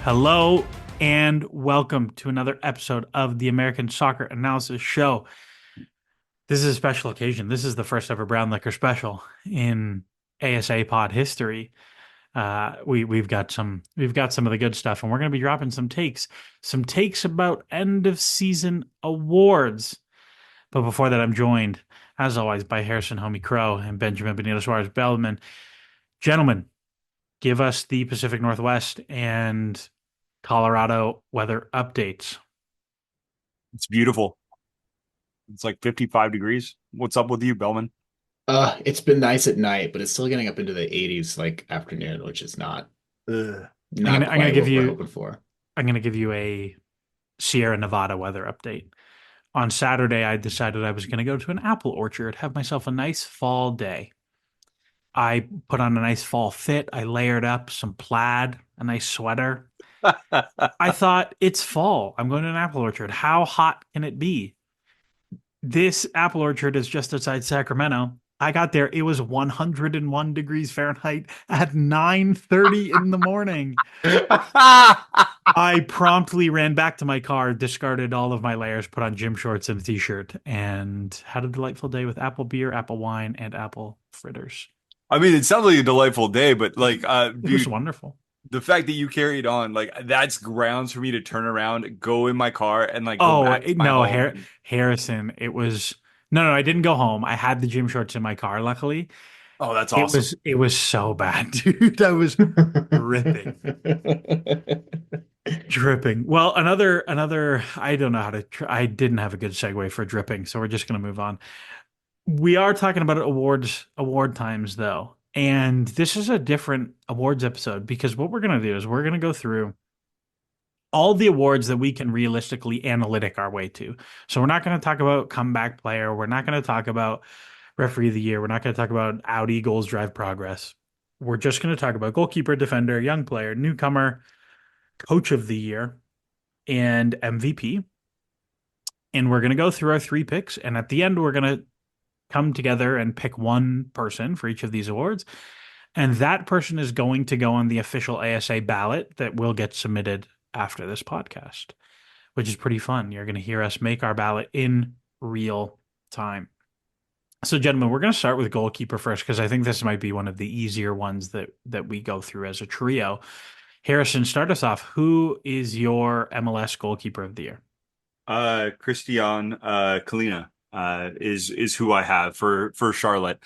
Hello and welcome to another episode of the American Soccer Analysis Show. This is a special occasion. This is the first ever Brown Liquor special in ASA pod history. We've got some of the good stuff, and we're going to be dropping some takes about end of season awards. But before that, I'm joined, as always, by Harrison Homie Crow and Benjamin Benito Suarez Bellman. Gentlemen, give us the Pacific Northwest and Colorado weather updates. It's beautiful. It's like 55 degrees. What's up with you, Bellman? It's been nice at night, but it's still getting up into the 80s like afternoon, which is not Ugh. I'm gonna not I'm gonna quite give what we're you hoping for. I'm gonna give you a Sierra Nevada weather update. On Saturday, I decided I was gonna go to an apple orchard, have myself a nice fall day. I put on a nice fall fit. I layered up some plaid, a nice sweater. I thought it's fall. I'm going to an apple orchard. How hot can it be? This apple orchard is just outside Sacramento. I got there. It was 101 degrees Fahrenheit at 9:30 in the morning. I promptly ran back to my car, discarded all of my layers, put on gym shorts and a t-shirt, and had a delightful day with apple beer, apple wine, and apple fritters. I mean, it sounds like a delightful day, but It was dude, wonderful. the fact that you carried on, like, that's grounds for me to turn around, go in my car, and like go Oh, back to my no, home. And Harrison, it was no, I didn't go home. I had the gym shorts in my car, luckily. oh, that's It awesome. was it was so bad, dude. I was dripping. Dripping. Well, another I don't know how to I didn't have a good segue for dripping, so we're just going to move on. We are talking about award times though. And this is a different awards episode because what we're going to do is we're going to go through all the awards that we can realistically analytic our way to. So we're not going to talk about comeback player, we're not going to talk about referee of the year, we're not going to talk about Audi goals drive progress. We're just going to talk about goalkeeper, defender, young player, newcomer, coach of the year, and MVP. And we're going to go through our three picks. And at the end, we're going to come together and pick one person for each of these awards. And that person is going to go on the official ASA ballot that will get submitted after this podcast, which is pretty fun. You're going to hear us make our ballot in real time. So, gentlemen, we're going to start with goalkeeper first because I think this might be one of the easier ones that we go through as a trio. Harrison, start us off. Who is your MLS goalkeeper of the year? Christian Kalina is who I have for Charlotte.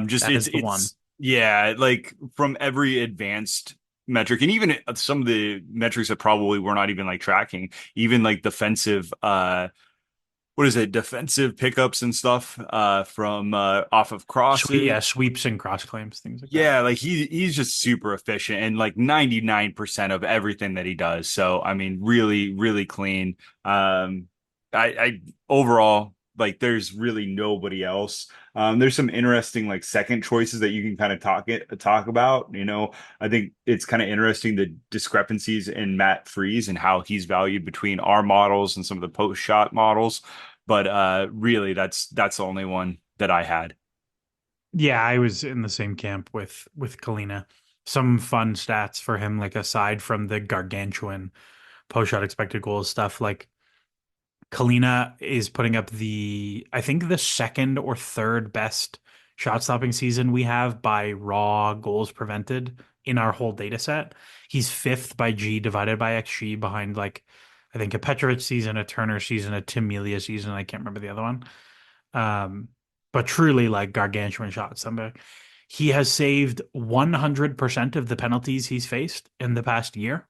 Just That it's is the one. it's yeah, like from every advanced metric, and even some of the metrics that probably we're not even like tracking, even like defensive what is it, defensive pickups and stuff from off of crosses. Yeah, sweeps and cross claims, things like that. Yeah, like he's just super efficient and like 99% of everything that he does. So I mean, really, really clean. I overall like there's really nobody else. There's some interesting like second choices that you can kind of talk about. I think it's kind of interesting the discrepancies in Matt Freeze and how he's valued between our models and some of the post shot models. But really, that's the only one that I had. Yeah, I was in the same camp with Kalina. Some fun stats for him, like aside from the gargantuan post shot expected goals stuff, like Kalina is putting up I think the second or third best shot stopping season we have by raw goals prevented in our whole data set. He's fifth by G divided by XG behind like I think a Petrovic season, a Turner season, a Tim Melia season. I can't remember the other one. Um, but truly like gargantuan shots. He has saved 100% of the penalties he's faced in the past year,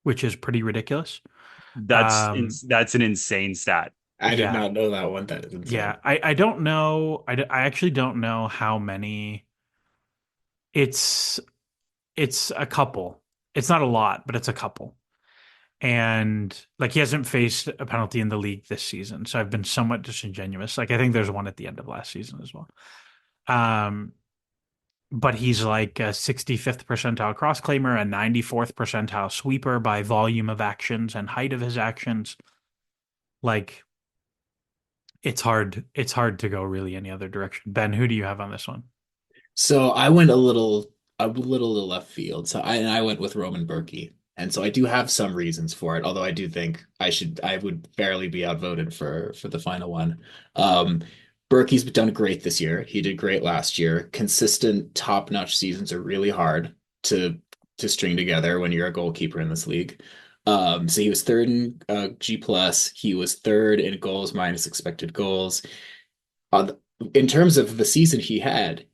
which is pretty ridiculous. Um, That's an insane stat. I did yeah, not know that one. That is yeah. insane. I don't know. I actually don't know how many. It's it's a couple. It's not a lot, but it's a couple. And like he hasn't faced a penalty in the league this season, so I've been somewhat disingenuous. Like I think there's one at the end of last season as well. Um, but he's like a 65th percentile cross claimer, a 94th percentile sweeper by volume of actions and height of his actions. Like it's hard to go really any other direction. Ben, who do you have on this one? So I went a little to left field. So I went with Roman Berkey. And so I do have some reasons for it, although I do think I would barely be outvoted for the final one. Um, Berkey's done great this year. He did great last year. Consistent top-notch seasons are really hard to to string together when you're a goalkeeper in this league. So he was third in G plus. He was third in goals minus expected goals. Uh, in terms of the season he had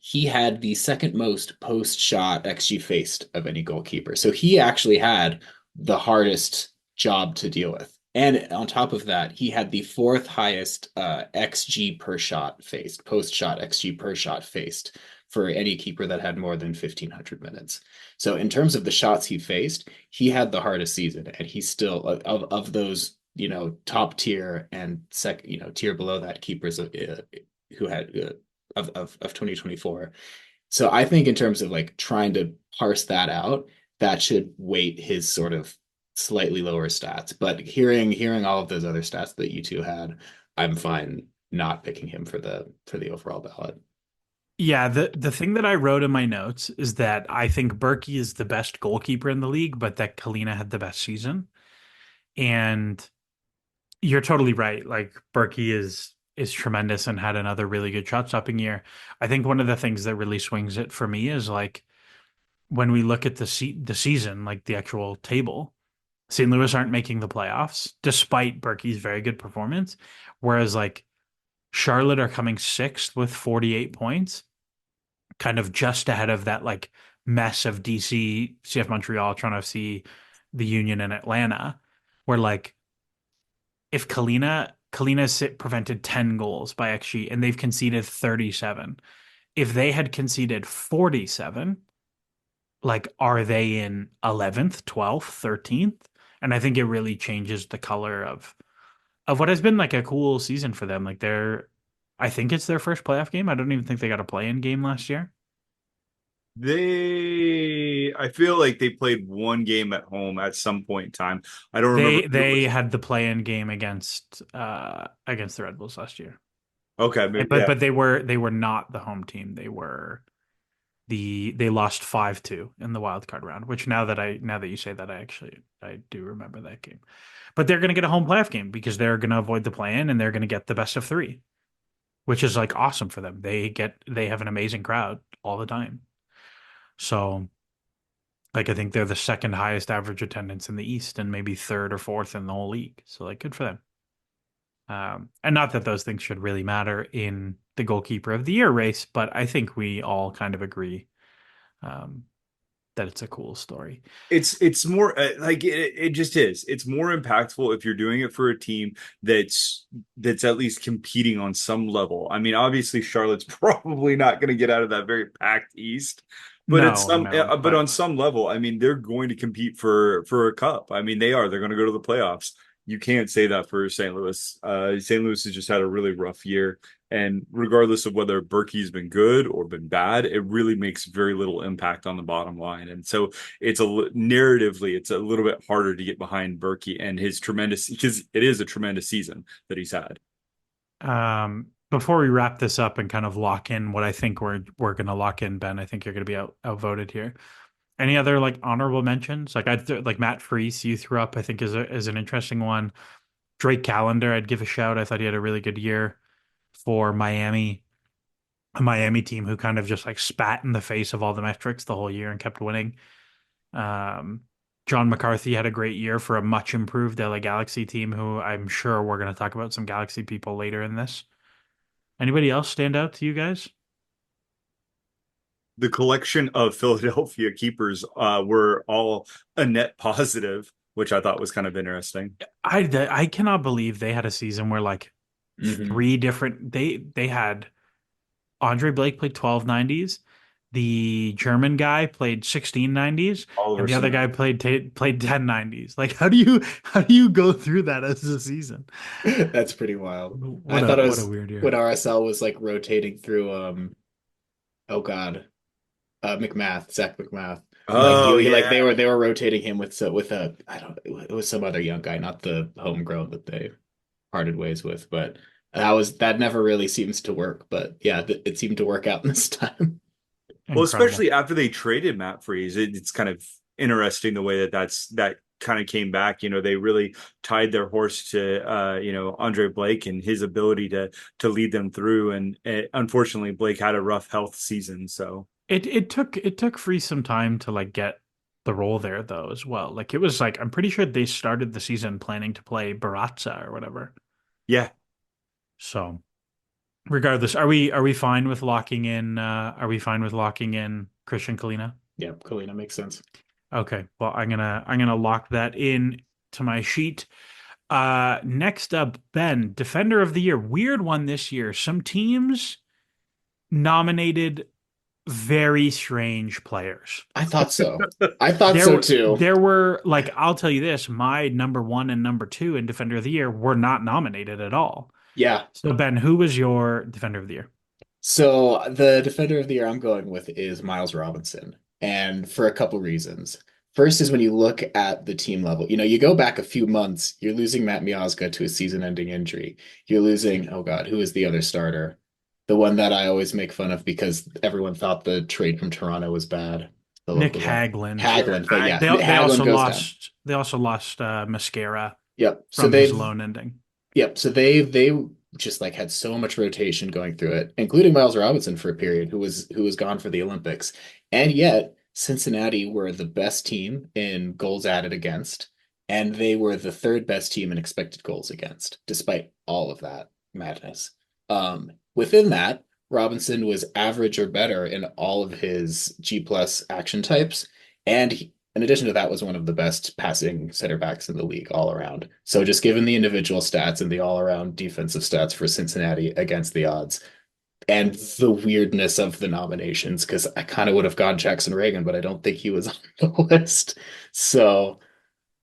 the second most post shot XG faced of any goalkeeper. So he actually had the hardest job to deal with. And on top of that, he had the fourth highest XG per shot faced, post shot XG per shot faced for any keeper that had more than 1,500 minutes. So in terms of the shots he faced, he had the hardest season, and he's still of those top tier and tier below that keepers who had of 2024. So I think in terms of like trying to parse that out, that should weight his sort of slightly lower stats. But hearing all of those other stats that you two had, I'm fine not picking him for the overall ballot. Yeah, the thing that I wrote in my notes is that I think Berkey is the best goalkeeper in the league, but that Kalina had the best season. And you're totally right. Like Berkey is tremendous and had another really good shot stopping year. I think one of the things that really swings it for me is like when we look at the season, like the actual table, St. Louis aren't making the playoffs despite Berkey's very good performance, whereas like Charlotte are coming sixth with 48 points, kind of just ahead of that like mess of DC, CF Montreal, Toronto FC, the Union, and Atlanta, where like if Kalina prevented 10 goals by XG and they've conceded 37. If they had conceded 47, like are they in 11th, 12th, 13th? And I think it really changes the color of what has been like a cool season for them. Like I think it's their first playoff game. I don't even think they got a play-in game last year. I feel like they played one game at home at some point in time. I don't remember if it They was. had the play-in game against the Red Bulls last year. Okay, But yeah. they were not the home team. They lost 5-2 in the wild card round, which now that you say that I do remember that game. But they're going to get a home playoff game because they're going to avoid the play-in and they're going to get the best of three, which is like awesome for them. They have an amazing crowd all the time. So like I think they're the second highest average attendance in the East and maybe third or fourth in the whole league. So like good for them. And not that those things should really matter in the goalkeeper of the year race, but I think we all kind of agree um, that it's a cool story. It's more like it just is. It's more impactful if you're doing it for a team that's at least competing on some level. I mean, obviously Charlotte's probably not going to get out of that very packed East, but No, no, but but on some level, I mean, they're going to compete for a cup. I mean, they are. They're going to go to the playoffs. You can't say that for St. Louis. St. Louis has just had a really rough year. And regardless of whether Berkey's been good or been bad, it really makes very little impact on the bottom line. And so narratively, it's a little bit harder to get behind Berkey and his tremendous, because it is a tremendous season that he's had. before we wrap this up and kind of lock in what I think we're going to lock in, Ben, I think you're going to be outvoted here. Any other like honorable mentions? Like like Matt Freese you threw up, I think is an interesting one. Drake Callender, I'd give a shout. I thought he had a really good year for Miami, a Miami team who kind of just like spat in the face of all the metrics the whole year and kept winning. Um, John McCarthy had a great year for a much improved LA Galaxy team who I'm sure we're going to talk about some Galaxy people later in this. Anybody else stand out to you guys? The collection of Philadelphia keepers were all a net positive, which I thought was kind of interesting. I cannot believe they had a season where like Hmm. three different they had Andre Blake played 1290s. The German guy played 1690s, Oliver and the other Cement. guy played 1090s. Like, how do you go through that as a season? That's pretty wild. I What a thought it what a was weird when year. RSL was like rotating through oh God, Zach McMath. Like Oh like yeah. they were rotating him with a I don't it was some other young guy, not the homegrown that they parted ways with, but that never really seems to work. But yeah, it seemed to work out this time. Well, Incredible. especially after they traded Matt Freeze, it's kind of interesting the way that kind of came back. They really tied their horse to Andre Blake and his ability to lead them through. And unfortunately, Blake had a rough health season. So It took Free some time to like get the role there though as well. Like it was like I'm pretty sure they started the season planning to play Baratza or whatever. yeah. So regardless, are we fine with locking in Christian Kalina? Yeah, Kalina makes sense. Okay. Well, I'm gonna lock that in to my sheet. Next up, Ben, Defender of the Year. Weird one this year. Some teams nominated very strange players. I thought so. I thought There so were too. there were like I'll tell you this, my number one and number two in Defender of the Year were not nominated at all. Yeah. So Ben, who was your Defender of the Year? So the defender of the year I'm going with is Miles Robinson, and for a couple reasons. First is when you look at the team level, you go back a few months, you're losing Matt Miazga to a season-ending injury. You're losing, oh God, who is the other starter? The one that I always make fun of because everyone thought the trade from Toronto was bad. The Nick local guy. Haglund. Yeah. Haglund, but yeah, They also Haglund goes down. lost Mascara Yep. So from his they've loan ending. Yep. So they just like had so much rotation going through it, including Miles Robinson for a period, who was gone for the Olympics. And yet Cincinnati were the best team in goals added against, and they were the third best team in expected goals against, despite all of that madness. Within that, Robinson was average or better in all of his G plus action types, and in addition to that, was one of the best passing center backs in the league all around. So just given the individual stats and the all around defensive stats for Cincinnati against the odds and the weirdness of the nominations, because I kind of would have gone Jackson Reagan, but I don't think he was on the list. So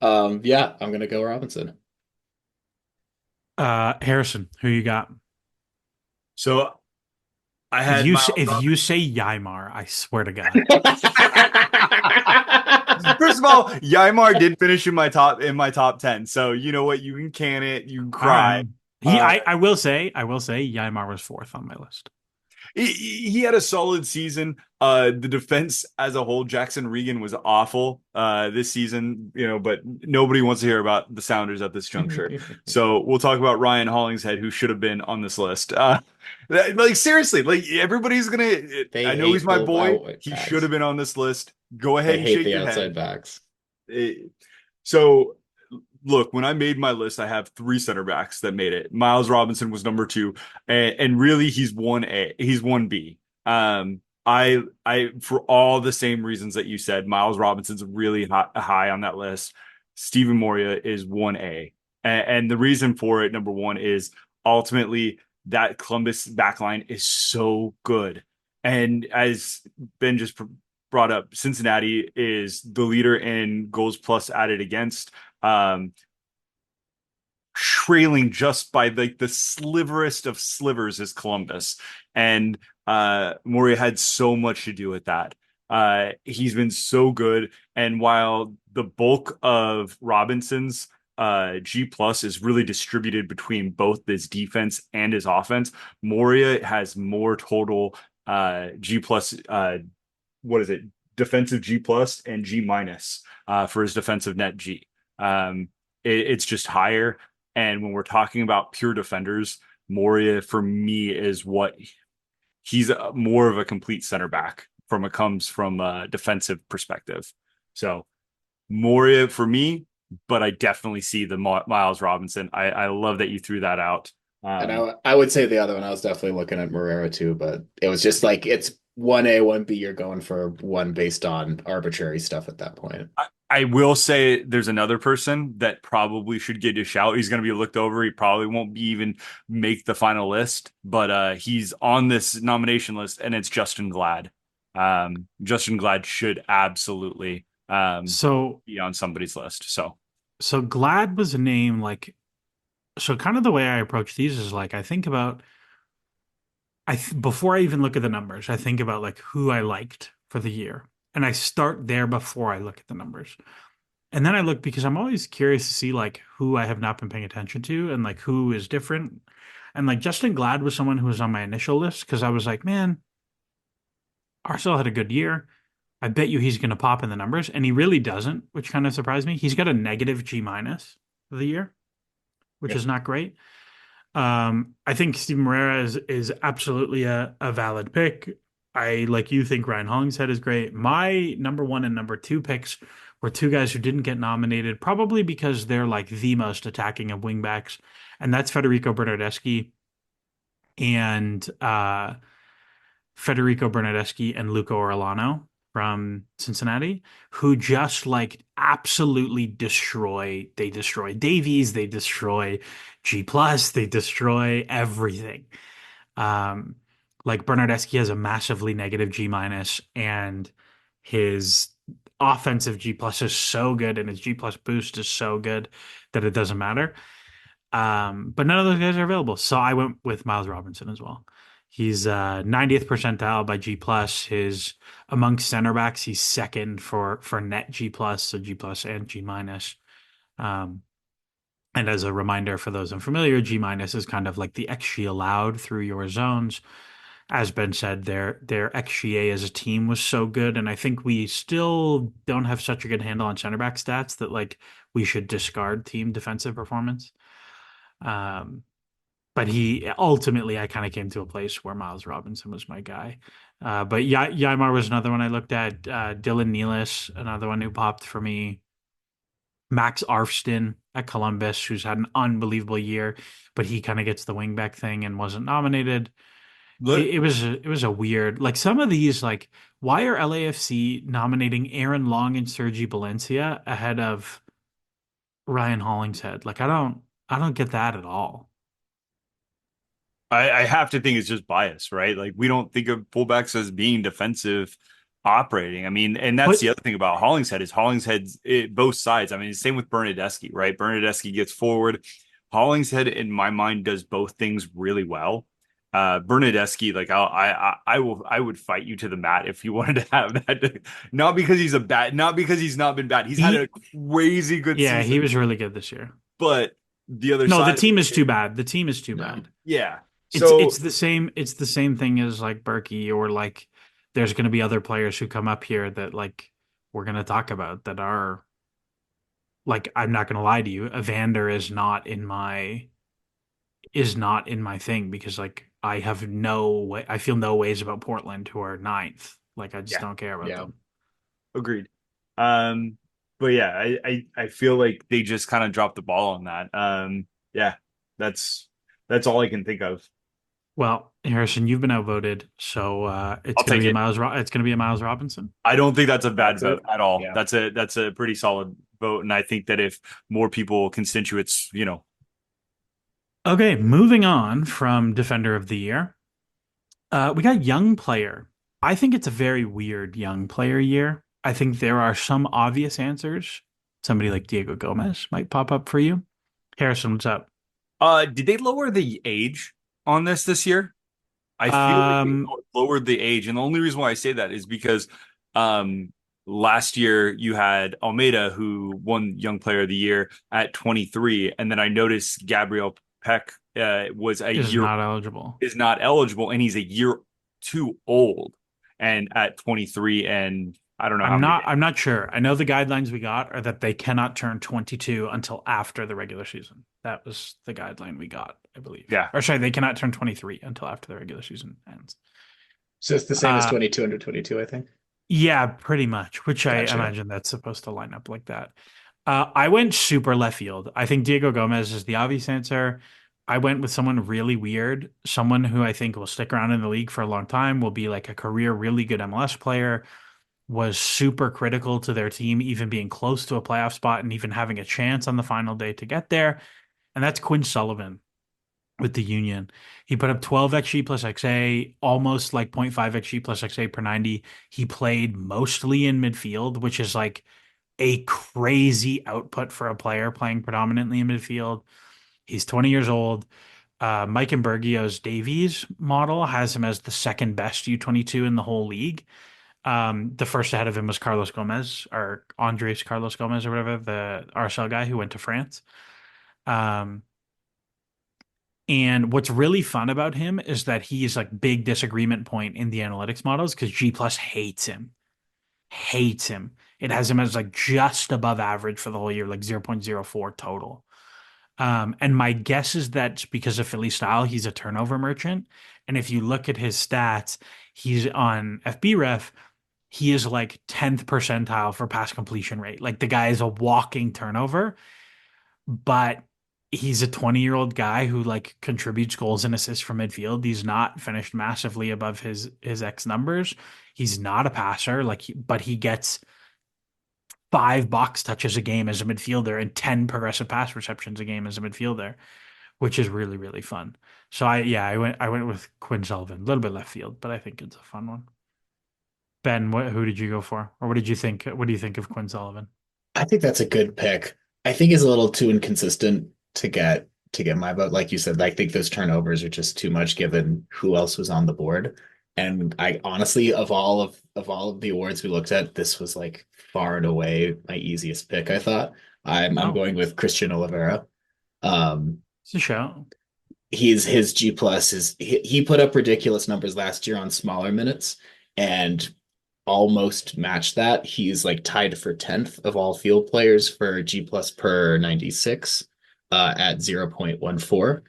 yeah, I'm gonna go Robinson. Harrison, who you got? So I If had you say, Miles if you Robinson. say Ymar, I swear to God. First of all, Ymar did finish in my top 10. So you know what? You can can it, you can All right. cry. Uh, I will say Ymar was fourth on my list. he had a solid season. The defense as a whole, Jackson Regan was awful this season, but nobody wants to hear about the Sounders at this juncture. So we'll talk about Ryan Hollingshead, who should have been on this list. Like seriously, like everybody's gonna. They I know he's hate my the boy. outside He should backs. have been on this list. Go ahead They and hate shake the your outside head. backs. It- so look, when I made my list, I have three center backs that made it. Miles Robinson was number two, and really he's 1A, he's 1B. I for all the same reasons that you said, Miles Robinson's really high on that list. Stephen Moria is 1A. And the reason for it, number one, is ultimately that Columbus backline is so good. And as Ben just brought up, Cincinnati is the leader in goals plus added against. Um, Trailing just by like the sliverest of slivers is Columbus. And Moria had so much to do with that. He's been so good. And while the bulk of Robinson's G plus is really distributed between both his defense and his offense, Moria has more total G plus what is it? Defensive G plus and G minus for his defensive net G. It's just higher. And when we're talking about pure defenders, Moria for me is what he's more of a complete center back comes from a defensive perspective. So Moria for me, but I definitely see the Miles Robinson. I love that you threw that out. And Um, I would say the other one, I was definitely looking at Morera too, but it was just like it's 1A, 1B, you're going for one based on arbitrary stuff at that point. I will say there's another person that probably should get a shout. He's going to be looked over. He probably won't be even make the final list, but he's on this nomination list, and it's Justin Glad. Justin Glad should absolutely So be on somebody's list. So so Glad was a name like so kind of the way I approach these is like I think about before I even look at the numbers, I think about like who I liked for the year. And I start there before I look at the numbers. And then I look because I'm always curious to see like who I have not been paying attention to and like who is different. And like Justin Glad was someone who was on my initial list because I was like, man, Arsenal had a good year. I bet you he's going to pop in the numbers, and he really doesn't, which kind of surprised me. He's got a negative G minus for the year, which Okay. is not great. I think Steven Moreira is absolutely a valid pick. I like you think Ryan Hollingshead is great. My number one and number two picks were two guys who didn't get nominated, probably because they're like the most attacking of wingbacks, and that's and Federico Bernardeschi and Luca Orlano from Cincinnati, who just like absolutely destroy. They destroy Davies, they destroy G plus, they destroy everything. Um, like Bernardeschi has a massively negative G minus, and his offensive G plus is so good, and his G plus boost is so good that it doesn't matter. But none of those guys are available. So I went with Miles Robinson as well. He's 90th percentile by G plus. His amongst center backs, he's second for net G plus, so G plus and G minus. Um, and as a reminder for those unfamiliar, G minus is kind of like the XG allowed through your zones. As Ben said, their XGA as a team was so good, and I think we still don't have such a good handle on center back stats that like we should discard team defensive performance. Um, but he ultimately, I kind of came to a place where Miles Robinson was my guy. But Ymar was another one I looked at. Dylan Nealis, another one who popped for me. Max Arfston at Columbus, who's had an unbelievable year, but he kind of gets the wingback thing and wasn't nominated. Look, It was a weird like some of these like why are LAFC nominating Aaron Long and Sergi Valencia ahead of Ryan Hollingshead? Like I don't get that at all. I have to think it's just bias, right? Like we don't think of fullbacks as being defensive operating. I mean, and that's But the other thing about Hollingshead is Hollingshead's both sides. I mean, same with Bernadeschi, right? Bernadeschi gets forward. Hollingshead, in my mind, does both things really well. Bernadeschi, like I would fight you to the mat if you wanted to have that. Not because he's a bad, not because he's not been bad. He's had a he crazy good yeah, he season, was really good this year. but the other No, the side of team is too it, bad. The team is too No. bad. yeah. So It's the same thing as like Berkey or like there's going to be other players who come up here that like we're going to talk about that are like I'm not going to lie to you, Evander is not in my thing because like I have no way I feel no ways about Portland who are ninth. Like I just Yeah. don't care about Yeah. them. agreed. Um, but yeah, I feel like they just kind of dropped the ball on that. Yeah, that's that's all I can think of. Well, Harrison, you've been outvoted, so I'll take it. It's going to be a Miles Robinson. I don't think that's a bad That's vote it. at all. Yeah. That's a pretty solid vote, and I think that if more people constituents, Okay, moving on from Defender of the Year. We got young player. I think it's a very weird young player year. I think there are some obvious answers. Somebody like Diego Gomez might pop up for you. Harrison, what's up? did they lower the age on this year? I feel like they Um, lowered the age, and the only reason why I say that is because um, last year you had Almeida who won Young Player of the Year at 23, and then I noticed Gabriel Peck was a is year not eligible. is not eligible, and he's a year too old, and at 23, and I don't know how many. I'm not sure. I know the guidelines we got are that they cannot turn 22 until after the regular season. That was the guideline we got, I believe. Yeah, Or sorry, they cannot turn 23 until after the regular season ends. So it's the same as Uh, 22 under 22, I think. yeah, pretty much, which I Gotcha. imagine that's supposed to line up like that. I went super left field. I think Diego Gomez is the obvious answer. I went with someone really weird, someone who I think will stick around in the league for a long time, will be like a career really good MLS player, was super critical to their team, even being close to a playoff spot and even having a chance on the final day to get there. And that's Quinn Sullivan with the Union. He put up 12 XG plus XA, almost like 0.5 XG plus XA per 90. He played mostly in midfield, which is like a crazy output for a player playing predominantly in midfield. He's 20 years old. Mike Imburgio's Davies model has him as the second best U22 in the whole league. The first ahead of him was Carlos Gomez or Andres Carlos Gomez or whatever, the RSL guy who went to France. Um, and what's really fun about him is that he's like big disagreement point in the analytics models because G plus hates him. hates him. It has him as like just above average for the whole year, like 0.04 total. And my guess is that because of Philly style, he's a turnover merchant. And if you look at his stats, he's on FBref, he is like 10th percentile for pass completion rate. Like the guy is a walking turnover, but he's a 20-year-old guy who like contributes goals and assists from midfield. He's not finished massively above his X numbers. He's not a passer, but he gets 5 box touches a game as a midfielder and 10 progressive pass receptions a game as a midfielder, which is really, really fun. So I went with Quinn Sullivan, a little bit left field, but I think it's a fun one. Ben, who did you go for? Or what did you think? What do you think of Quinn Sullivan? I think that's a good pick. I think he's a little too inconsistent to get my vote. Like you said, I think those turnovers are just too much given who else was on the board. And I honestly, of all of the awards we looked at, this was like far and away my easiest pick, I thought. I'm Oh, going with Christian Oliveira. Um, it's a show. he's his G plus is he put up ridiculous numbers last year on smaller minutes and almost matched that. He's like tied for 10th of all field players for G plus per 96 at 0.14.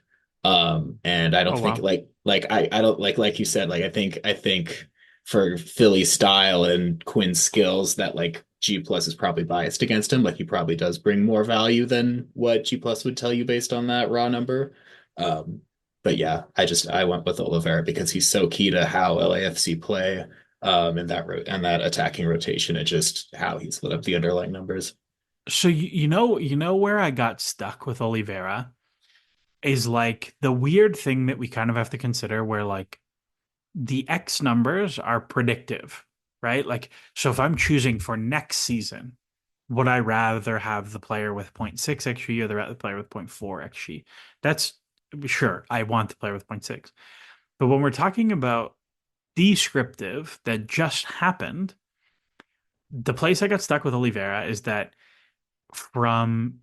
And I don't Oh think wow. I don't like you said, like I think for Philly style and Quinn's skills that like G plus is probably biased against him. Like he probably does bring more value than what G plus would tell you based on that raw number. Um, but yeah, I went with Oliveira because he's so key to how LAFC play in and that attacking rotation and just how he's lit up the underlying numbers. So you know where I got stuck with Oliveira is like the weird thing that we kind of have to consider where like the X numbers are predictive, right? Like, so if I'm choosing for next season, would I rather have the player with zero point 0.6 XG or the player with zero point 0.4 XG? That's sure, I want the player with zero point 0.6. But when we're talking about descriptive that just happened, the place I got stuck with Oliveira is that from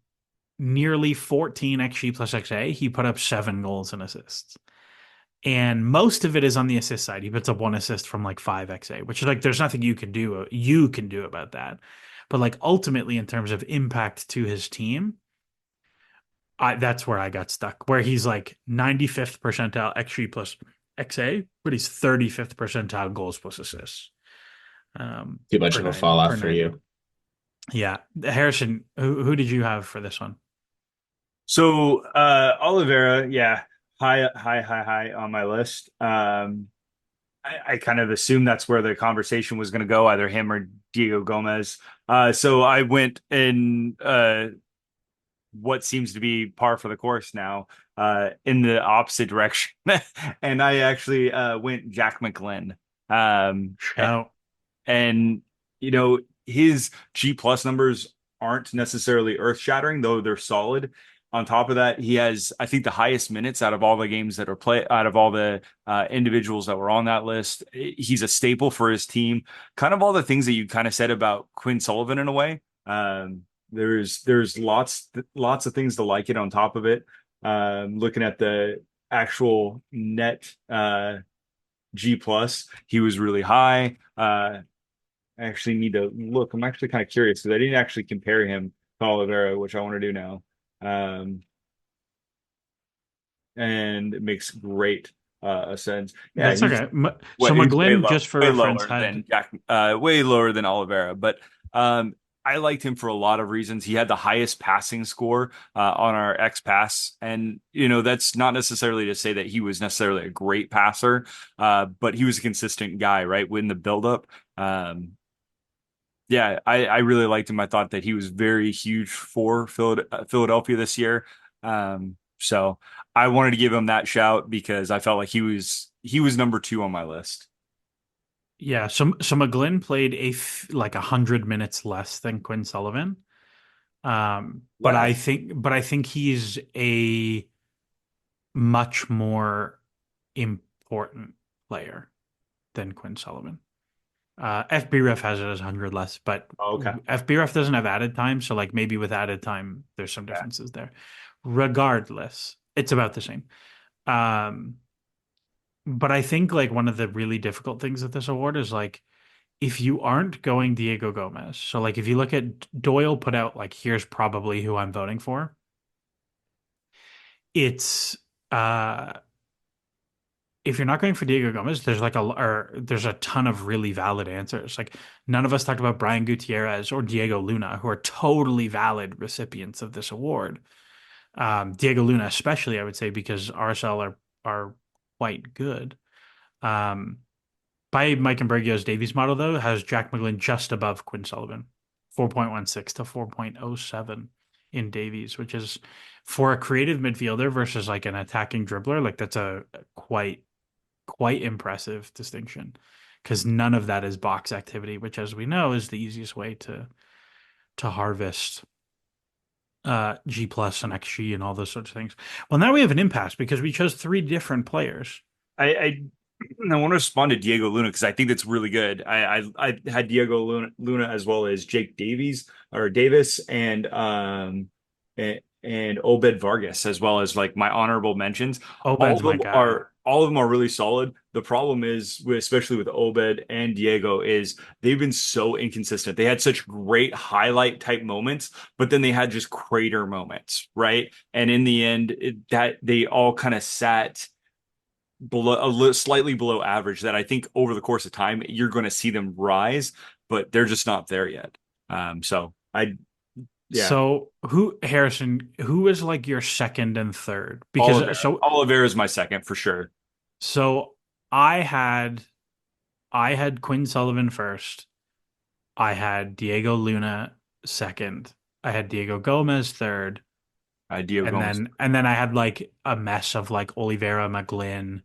nearly 14 XG plus XA, he put up 7 goals and assists. And most of it is on the assist side. He puts up 1 assist from like 5 XA, which is like there's nothing you can do about that. But like ultimately in terms of impact to his team, that's where I got stuck. Where he's like 95th percentile XG plus XA, but he's 35th percentile goals plus assists. Too much Per of a nine fall per off for 90. you. Yeah. Harrison, who did you have for this one? So Oliveira, yeah, high on my list. I kind of assumed that's where the conversation was going to go, either him or Diego Gomez. So I went in what seems to be par for the course now, in the opposite direction, and I actually went Jack McGlynn. Um, Shout. and you know his G plus numbers aren't necessarily earth shattering, though they're solid. On top of that, he has, I think, the highest minutes out of all the games that are play out of all the individuals that were on that list. He's a staple for his team. Kind of all the things that you kind of said about Quinn Sullivan in a way. There's lots of things to like it on top of it. Looking at the actual net G plus, he was really high. I actually need to look. I'm actually kind of curious because I didn't actually compare him to Oliveira, which I want to do now. Um, and it makes great sense. Yeah, That's he's okay. So he's McGlynn, just for way reference, lower had than Jack, way lower than Oliveira. But I liked him for a lot of reasons. He had the highest passing score on our X pass, and that's not necessarily to say that he was necessarily a great passer, but he was a consistent guy, right? When the buildup. Yeah, I really liked him. I thought that he was very huge for Philadelphia this year. So I wanted to give him that shout because I felt like he was number two on my list. yeah. So McGlynn played like 100 minutes less than Quinn Sullivan. But I Less. think he's a much more important player than Quinn Sullivan. FBref has it as 100 less, but Oh, okay. FBref doesn't have added time, so like maybe with added time, there's some Yeah. differences there. Regardless, it's about the same. Um, but I think like one of the really difficult things with this award is like if you aren't going Diego Gomez, so like if you look at Doyle put out like here's probably who I'm voting for, it's uh if you're not going for Diego Gomez, there's a ton of really valid answers. Like none of us talked about Brian Gutierrez or Diego Luna, who are totally valid recipients of this award. Diego Luna, especially, I would say, because RSL are quite good. Um, by Mike and Bergio's Davies model, though, has Jack McGlynn just above Quinn Sullivan, 4.16 to 4.07 in Davies, which is for a creative midfielder versus like an attacking dribbler, like that's a quite impressive distinction because none of that is box activity, which, as we know, is the easiest way to harvest G plus and XG and all those sorts of things. Well, now we have an impasse because we chose three different players. I I want to respond to Diego Luna because I think that's really good. I had Diego Luna as well as Jake Davies or Davis and Obed Vargas as well as like my honorable mentions. Obed's my guy. All of them are really solid. The problem is especially with Obed and Diego is they've been so inconsistent. They had such great highlight type moments, but then they had just crater moments, right? And in the end, that they all kind of sat below slightly below average that I think over the course of time you're going to see them rise, but they're just not there yet. So I yeah, So who Harrison, who is like your second and third? Because Oliveira is my second for sure. so I had I had Quinn Sullivan first. I had Diego Luna second. I had Diego Gomez third. Diego And Gomez. then I had like a mess of like um,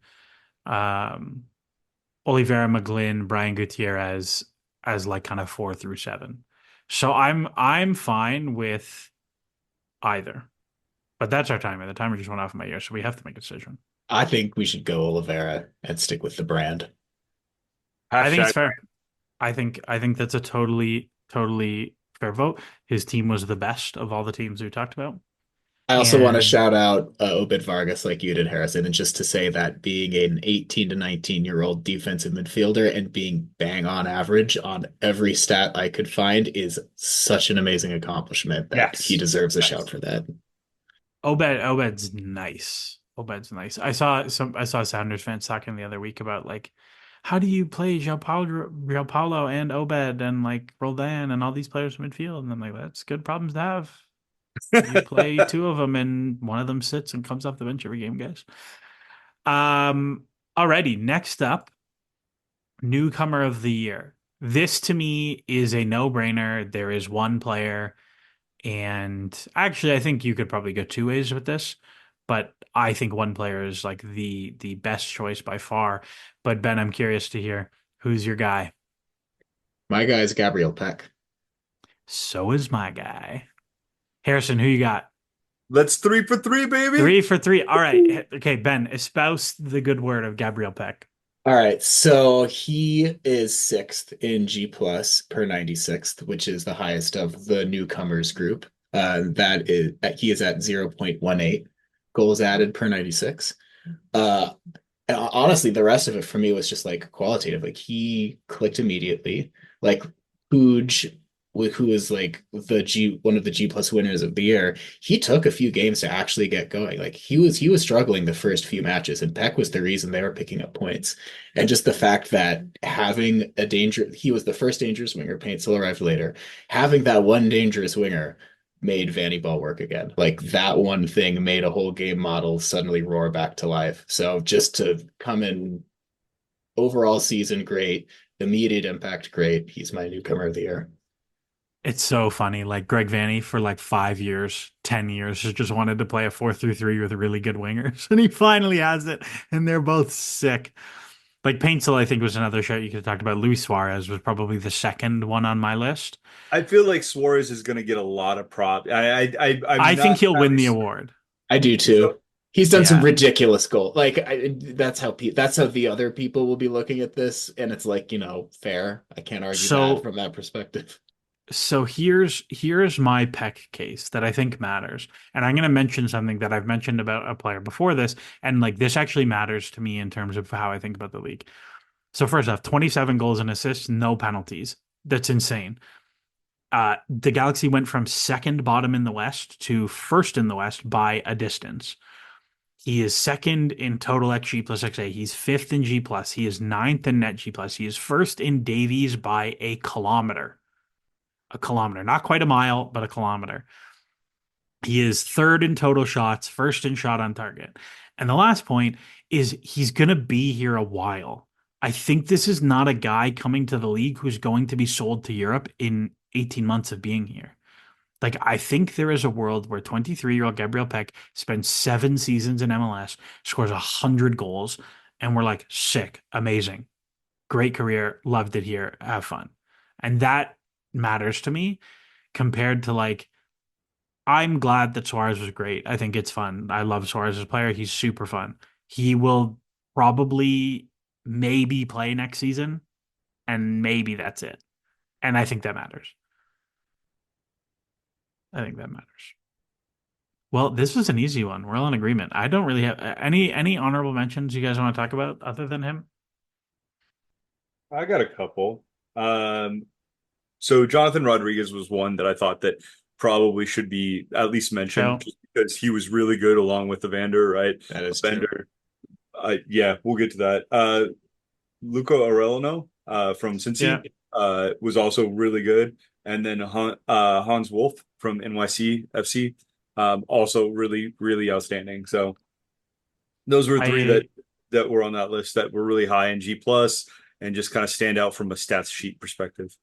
Oliveira McGlynn, Brian Gutierrez as like kind of 4 through 7. So I'm fine with either. But that's our timer. The timer just went off in my ear, so we have to make a decision. I think we should go Oliveira and stick with the brand. I think it's Hashtag. fair. I think that's a totally fair vote. His team was the best of all the teams we talked about. I also want to And shout out Obed Vargas like you did, Harrison, and just to say that being an 18 to 19-year-old defensive midfielder and being bang on average on every stat I could find is such an amazing accomplishment that he Yes. deserves a shout Yes. for that. Obed's nice. Obed's nice. I saw a Sounders fans talking the other week about like how do you play João Paulo and Obed and like Roldan and all these players in midfield? And I'm like, that's good problems to have. You play two of them and one of them sits and comes off the bench every game, guys. Alrighty, next up, newcomer of the year. This to me is a no-brainer. There is one player. And actually, I think you could probably go two ways with this, but I think one player is like the best choice by far. But Ben, I'm curious to hear who's your guy. My guy is Gabriel Peck. So is my guy. Harrison, who you got? Let's 3 for 3, baby. 3 for 3. All right. Okay, Ben, espouse the good word of Gabriel Peck. All right, so he is sixth in G plus per 96th, which is the highest of the newcomers group. That is he is at 0.18 goals added per 96. Uh, and honestly, the rest of it for me was just like qualitative. Like he clicked immediately. Like Pooj, who is like the G one of the G plus winners of the year, he took a few games to actually get going. Like he was struggling the first few matches, and Peck was the reason they were picking up points. And just the fact that having a danger, he was the first dangerous winger. Paintsil arrived later. Having that one dangerous winger made Vanny Ball work again. Like that one thing made a whole game model suddenly roar back to life. So just to come in overall season, great. Immediate impact, great. He's my newcomer of the year. It's so funny. Like Greg Vanny for like 5 years, 10 years, has just wanted to play a 4-3-3 with really good wingers. And he finally has it. And they're both sick. Like Paintsel, I think was another show you could have talked about. Luis Suarez was probably the second one on my list. I feel like Suarez is going to get a lot of prop. I'm I think not he'll win entirely the award. I do so too. He's done some Yeah. ridiculous goal. Like that's how the other people will be looking at this, and it's like fair. I can't argue that So from that perspective. so here's my Peck case that I think matters. And I'm going to mention something that I've mentioned about a player before this, and like this actually matters to me in terms of how I think about the league. So first off, 27 goals and assists, no penalties. That's insane. The Galaxy went from second bottom in the West to first in the West by a distance. He is second in total XG plus XA. He's fifth in G plus. He is ninth in net G plus. He is first in Davies by a kilometer. A kilometer, not quite a mile, but a kilometer. He is third in total shots, first in shot on target. And the last point is he's going to be here a while. I think this is not a guy coming to the league who's going to be sold to Europe in 18 months of being here. Like, I think there is a world where 23-year-old Gabriel Peck spends 7 seasons in MLS, scores 100 goals, and we're like, sick, amazing, great career, loved it here, have fun. And that matters to me compared to like, I'm glad that Suarez was great. I think it's fun. I love Suarez as a player. He's super fun. He will probably maybe play next season, and maybe that's it. And I think that matters. I think that matters. Well, this was an easy one. We're all in agreement. I don't really have any honorable mentions you guys want to talk about other than him. I got a couple. Um, so Jonathan Rodriguez was one that I thought that probably should be at least mentioned Show. just because he was really good along with Evander, right? That is true. Evander, yeah, we'll get to that. Luca Arellano, from Yeah. Cincy, was also really good. And then Hans Wolf from NYC FC, also really, really outstanding. So those were three I that were on that list that were really high in G plus and just kind of stand out from a stats sheet perspective.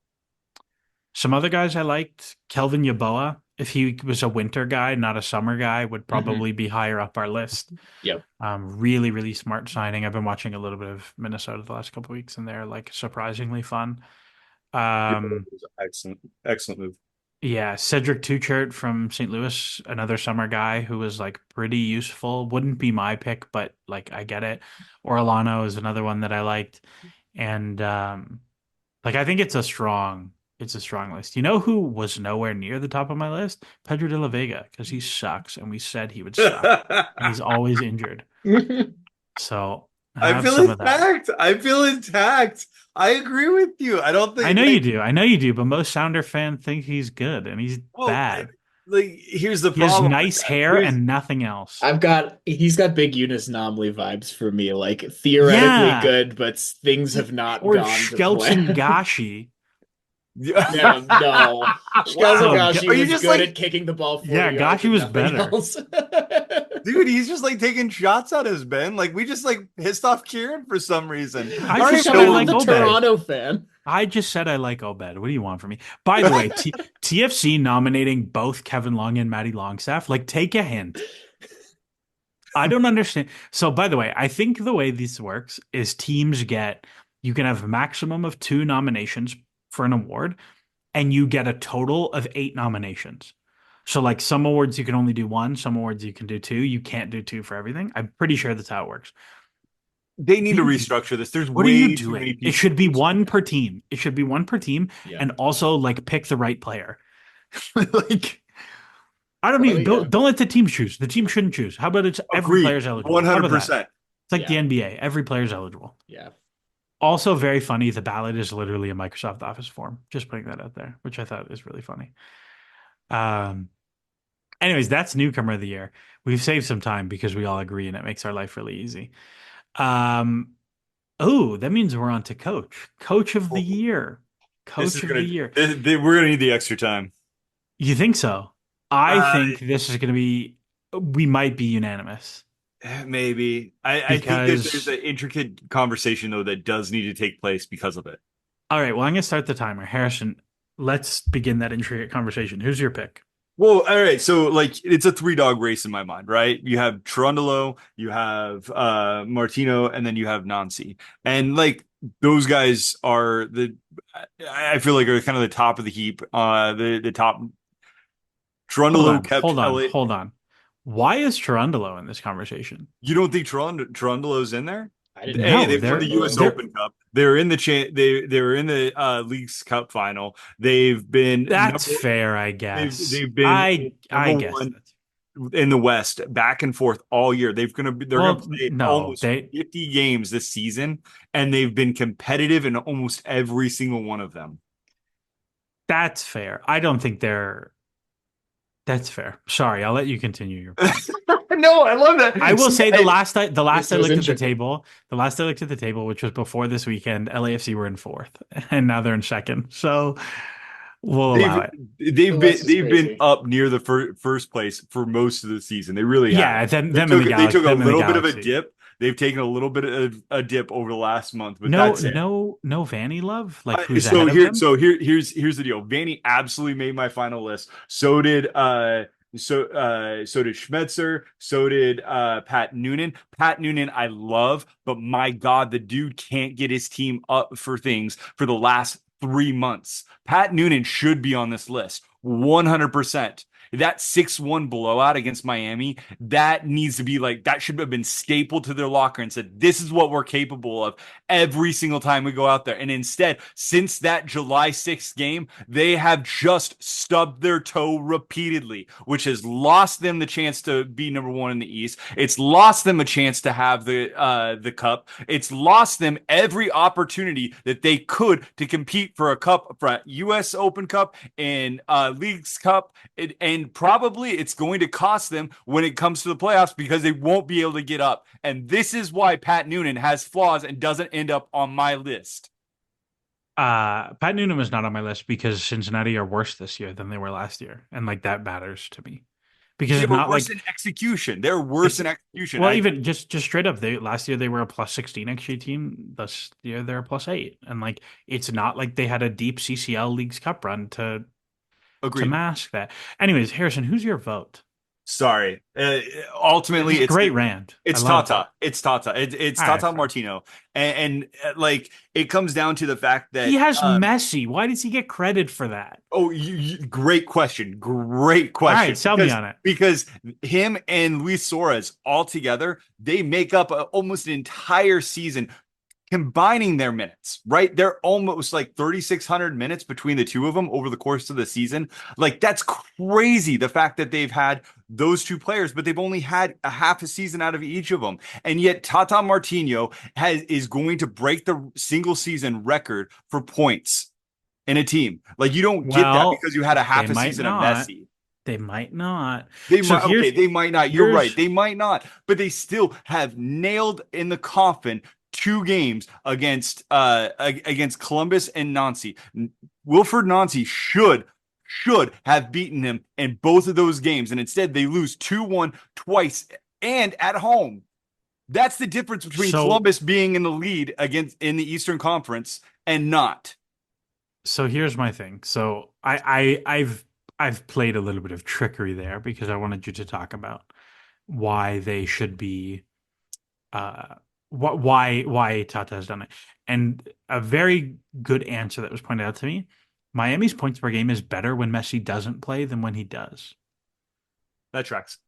Some other guys I liked, Kelvin Yaboa, if he was a winter guy, not a summer guy, would Hmm. probably be higher up our list. Yep. Really, really smart signing. I've been watching a little bit of Minnesota the last couple of weeks, and they're like surprisingly fun. Yeah, it Um, was excellent, excellent move. yeah, Cedric Tuchert from St. Louis, another summer guy who was like pretty useful. Wouldn't be my pick, but like I get it. Orlano is another one that I liked, and like I think it's a strong list. You know who was nowhere near the top of my list? Pedro de la Vega, because he sucks, and we said he would suck, and he's always injured. So I I have feel some of that. intact. I feel intact. I agree with you. I don't I think know you like do. I know you do, but most Sounder fans think he's good, and he's well, bad. like here's the He has problem with nice that. hair Here's and nothing else. He's got big Eunice Nomley vibes for me, like theoretically Yeah, good, but things have not or gone to Skelton plan. Gashi. No, no. wow. No, Shikazagashi Are you was just good like at kicking the ball 40 yeah, yards Gashi and was nothing better. else. dude, he's just like taking shots at us, Ben. Like we just like pissed off Kieran for some reason. I I don't just even said I Coming know from like the Obed. Toronto fan. I just said I like Obed. What do you want from me? By the way, TFC nominating both Kevin Long and Matty Longstaff, like take a hint. I don't understand. So, by the way, I think the way this works is teams get, you can have a maximum of 2 nominations for an award, and you get a total of 8 nominations. So, like some awards you can only do one, some awards you can do two. You can't do two for everything. I'm pretty sure that's how it works. they need What to are you, restructure this. There's what are you way too many doing? It pieces should to be one restructure. per team. It should be one per team, Yeah. and also like pick the right player. Like I don't Oh need yeah. don't let the team choose. The team shouldn't choose. How about it's every Agreed. player's eligible? How about that? 100%. It's like the Yeah. NBA. Every player's eligible. Yeah. Also, very funny. The ballot is literally a Microsoft Office form. Just putting that out there, which I thought is really funny. Um, anyways, that's newcomer of the year. We've saved some time because we all agree, and it makes our life really easy. Um, oh, that means we're on to coach. Coach of the year. This is Coach of the gonna year. we're gonna need the extra time. You think so? I Uh, think this is going to be. We might be unanimous maybe. I think that there's because. an intricate conversation though that does need to take place because of it. All right. Well, I'm going to start the timer. Harrison, let's begin that intricate conversation. Who's your pick? Well, all right. So like it's a three dog race in my mind, right? You have Trundalo, you have Martino, and then you have Nancy. And like those guys are I feel like are kind of the top of the heap. The top Trundalo kept Elliott. Hold on. Why is Cherundolo in this conversation? You don't think Trundalo's in there? I didn't know Hey, No, they won Trundle the they're U.S. was in they're. Open Cup. They're in the they were in the League's Cup final. They've been That's number fair, I they've guess. they've been I number guess one that's. in the West back and forth all year. They're gonna Well, play no, almost they 50 games this season, and they've been competitive in almost every single one of them. that's fair. I don't think they're that's fair. Sorry, I'll let you continue your point. No, I love I that. will See, say the last This I was looked at the interesting. table, which was before this weekend, LAFC were in fourth, and now they're in second. So we'll allow they've it. The West is they've been crazy. up near the first place for most of the season. They really have. Yeah, them and the They took a little bit of a Galaxy. dip. They've taken a little bit of a dip over the last month, but No, that's it. no, no Vanny love. Like who's ahead of them? So here's the deal. Vanny absolutely made my final list. So did Schmetzer, so did Pat Noonan. Pat Noonan I love, but my God, the dude can't get his team up for things for the last 3 months. Pat Noonan should be on this list 100%. That 6-1 blowout against Miami, that needs to be like, that should have been stapled to their locker and said, this is what we're capable of every single time we go out there. And instead, since that July 6th game, they have just stubbed their toe repeatedly, which has lost them the chance to be number one in the East. It's lost them a chance to have the cup. It's lost them every opportunity that they could to compete for a cup, for a U.S. Open Cup and Leagues Cup, and probably it's going to cost them when it comes to the playoffs because they won't be able to get up. And this is why Pat Noonan has flaws and doesn't end up on my list. Pat Noonan was not on my list because Cincinnati are worse this year than they were last year, and like that matters to me because They it's were not worse like in execution. They're worse it's in execution. well, even just straight up, they last year they were a plus 16 XG team. This year they're a plus 8, and like it's not like they had a deep CCL Leagues Cup run to Agreed. mask that. Anyways, Harrison, who's your vote? Sorry. This Ultimately, is a great rant. I it's loved it. Tata. It's Tata. It's All right, Tata fine. Martino, like it comes down to the fact He that has Messi. Why does he get credit for that? great question, great All right, question, sell me on it. because him and Luis Suarez all together they make up almost an entire season combining their minutes, right? They're almost like 3,600 minutes between the two of them over the course of the season. Like, that's crazy, the fact that they've had those two players, but they've only had a half a season out of each of them. And yet, Tata Martino is going to break the single season record for points in a team. Like, you don't get that Well, because you had a they half a might season of not. Messi. They might not. They So might, okay, they might not. You're right. here's They might not, but they still have nailed in the coffin two games against Columbus and Nancy. Wilfred Nancy should have beaten him in both of those games, and instead they lose 2-1 twice and at home. That's the difference between so Columbus being in the lead against in the Eastern Conference and not. so here's my thing. So I've played a little bit of trickery there because I wanted you to talk about why they should be uh why Tata has done it. And a very good answer that was pointed out to me, Miami's points per game is better when Messi doesn't play than when he does. That tracks.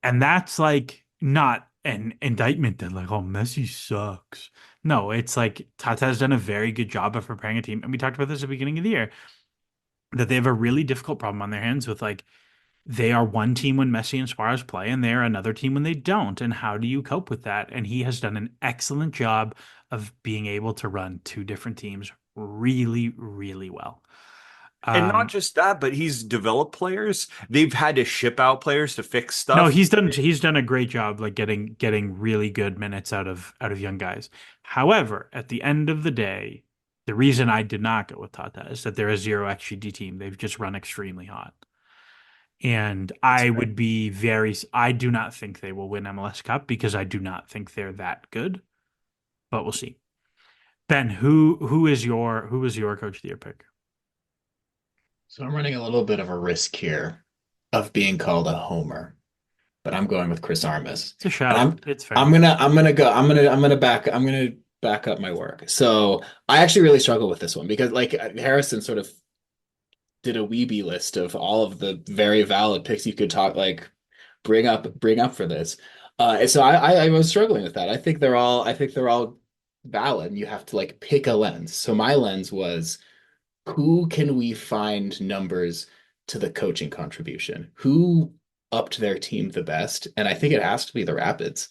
And that's like not an indictment that like, oh, Messi sucks. No, it's like Tata has done a very good job of preparing a team. And we talked about this at the beginning of the year, that they have a really difficult problem on their hands with like they are one team when Messi and Suarez play, and they're another team when they don't. And how do you cope with that? And he has done an excellent job of being able to run two different teams really, really well. And not Um, just that, but he's developed players. They've had to ship out players to fix no, stuff. he's done a great job like getting really good minutes out of young guys. However, at the end of the day, the reason I did not go with Tata is that they're a zero XGD team. They've just run extremely hot. And That's I fair. would be I do not think they will win MLS Cup because I do not think they're that good, but we'll see. Ben, who is your coach of the year pick? So I'm running a little bit of a risk here of being called a homer, but I'm going with Chris Armas. It's a And shout. I'm It's I'm fair. gonna I'm gonna go I'm gonna back up my work. So I actually really struggle with this one because like Harrison sort of did a weeby list of all of the very valid picks you could talk like bring up for this. And so I was struggling with that. I think they're all valid. And you have to like pick a lens. So my lens was who can we find numbers to the coaching contribution? Who upped their team the best, and I think it has to be the Rapids.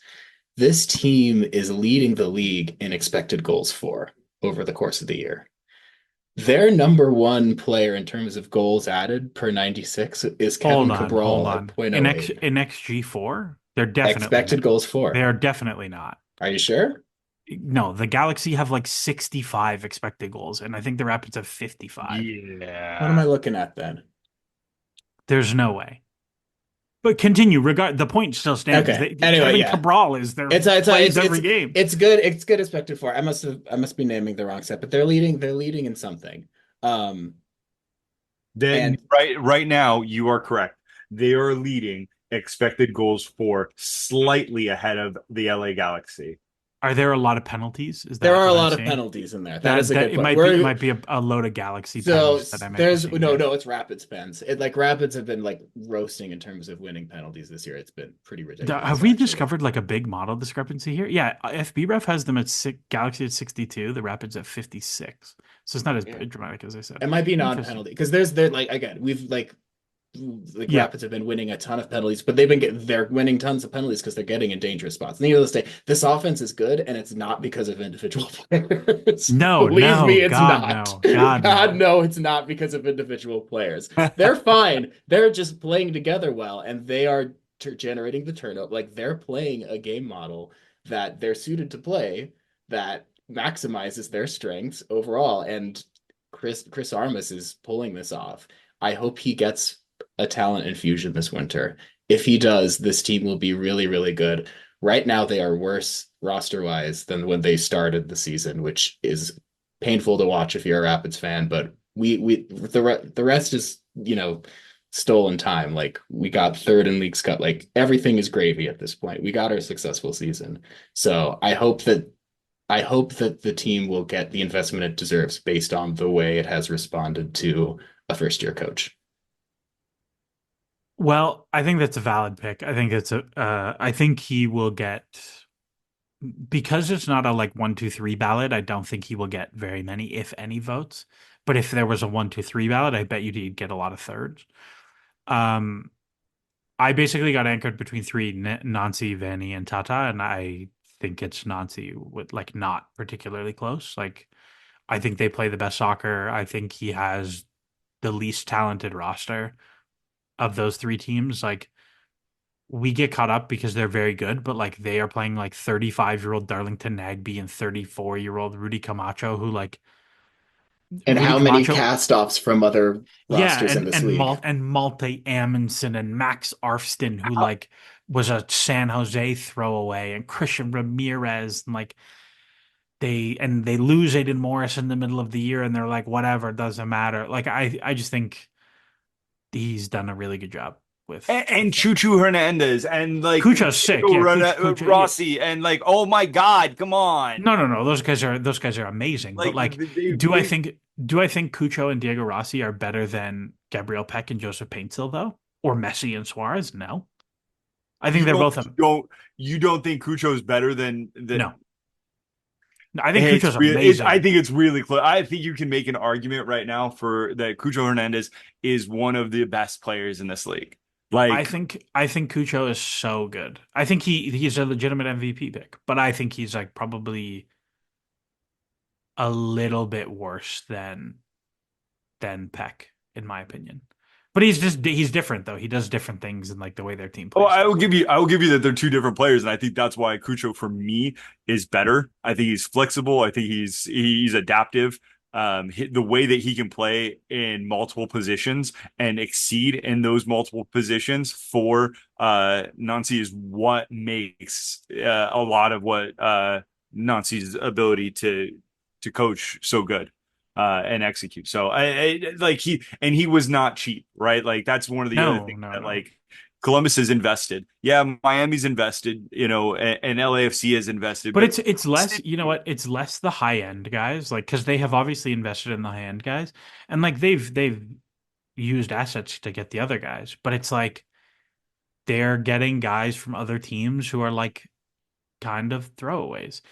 This team is leading the league in expected goals for over the course of the year. Their number one player in terms of goals added per 96 is Hold Kevin on, hold Cabral at on. point In oh X eight. in XG4, they're definitely not. Expected goals They for. are definitely not. Are you sure? No, the Galaxy have like 65 expected goals, and I think the Rapids have 55. What am Yeah. I looking at then? There's no way. But continue. The point still stands. Okay. Anyway, Kevin yeah. Cabral is their It's it's plays it's every it's game. it's good. It's good expected for. I must be naming the wrong set, but they're leading in something. Um Then and right now you are correct. They are leading expected goals for slightly ahead of the LA Galaxy. Are there a lot of penalties? Is there that are a what I'm lot of seeing? penalties in there. That is That a that good it point. might be it We're might be a load of Galaxy So pennies that I might be there's seeing here. no, it's Rapids pens. It like Rapids have been like roasting in terms of winning penalties this year. It's been pretty ridiculous, Have we actually. discovered like a big model discrepancy here? Yeah, FBref has them at Galaxy at 62, the Rapids at 56. So it's not as Yeah. dramatic as I said. It might be Interesting. non-penalty because there like again, we've like Yeah. Rapids have been winning a ton of penalties, but they're winning tons of penalties because they're getting in dangerous spots. Needless to say, this offense is good, and it's not because of individual players. No, Believe me, no, it's God not. no. God God, no. no, it's not because of individual players. They're fine. They're just playing together well, and they are generating the turnover. Like they're playing a game model that they're suited to play that maximizes their strengths overall. And Chris Armas is pulling this off. I hope he gets a talent infusion this winter. If he does, this team will be really, really good. Right now, they are worse roster wise than when they started the season, which is painful to watch if you're a Rapids fan. But the rest is stolen time. Like we got third in Leagues Cup. Like everything is gravy at this point. We got our successful season. So I hope that the team will get the investment it deserves based on the way it has responded to a first year coach. Well, I think that's a valid pick. I think he will get because it's not a like 1, 2, 3 ballot. I don't think he will get very many, if any, votes. But if there was a 1, 2, 3 ballot, I bet you'd get a lot of thirds. Um, I basically got anchored between three: Nancy, Vanny, and Tata, and I think it's Nancy with like not particularly close. Like I think they play the best soccer. I think he has the least talented roster of those three teams. Like we get caught up because they're very good, but like they are playing like 35-year-old Darlington Nagbe and 34-year-old Rudy Camacho, who like And Rudy how many Camacho, cast-offs from other yeah, rosters in this league? And Malte Amundsen and Max Arfston, who like was a San Jose throwaway, and Christian Ramirez, and like they lose Aiden Morris in the middle of the year, and they're like, whatever, doesn't matter. Like I just think he's done a really good job And with them. Chuchu Hernandez and like Cucho's sick, yeah. Cucho, yeah. Rossi and like oh my God, come on! No, no, no. Those guys are amazing. But Like like, do I think do I think Cucho and Diego Rossi are better than Gabriel Peck and Joseph Paintsil though, or Messi and Suarez? No, I think you they're don't both. you don't you don't think Cucho is better than No, no, I think Cucho's I amazing. think it's really close. I think you can make an argument right now for that Cucho Hernandez is one of the best players in this league. Like I think Cucho is so good. I think he's a legitimate MVP pick, but I think he's like probably a little bit worse than Peck in my opinion. But he's different though. He does different things in like the way their team oh, plays stuff. I will give you that they're two different players, and I think that's why Cucho for me is better. I think he's flexible. I think he's adaptive. The way that he can play in multiple positions and exceed in those multiple positions for Nancy is what makes a lot of what Nancy's ability to coach so good and execute. So like he was not cheap, right? Like that's one of the other No, things no, that no. like Columbus is invested. Yeah, Miami's invested, and LAFC is invested, But but it's less, you know what? It's less the high end guys, like because they have obviously invested in the high end guys, and like they've used assets to get the other guys, but it's like they're getting guys from other teams who are like kind of throwaways.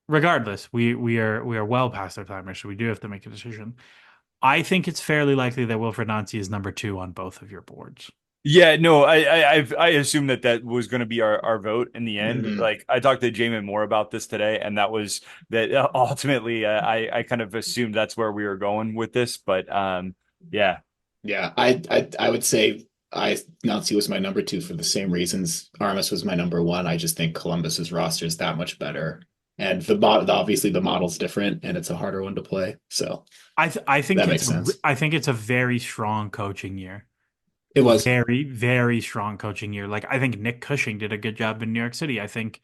Regardless, we are well past our timer, so we do have to make a decision. I think it's fairly likely that Wilfred Nancy is number two on both of your boards. Yeah, no, I assumed that that was going to be our vote in the end. Mhm. Like I talked to Jamin Moore about this today, and that was that ultimately I kind of assumed that's where we were going with this, but yeah. Yeah, I would say Nazi was my number two for the same reasons. Armas was my number one. I just think Columbus's roster is that much better, and the mod obviously the model's different, and it's a harder one to play. So I think that makes sense. I think it's a very strong coaching year. It was Very, very strong coaching year. Like I think Nick Cushing did a good job in New York City. I think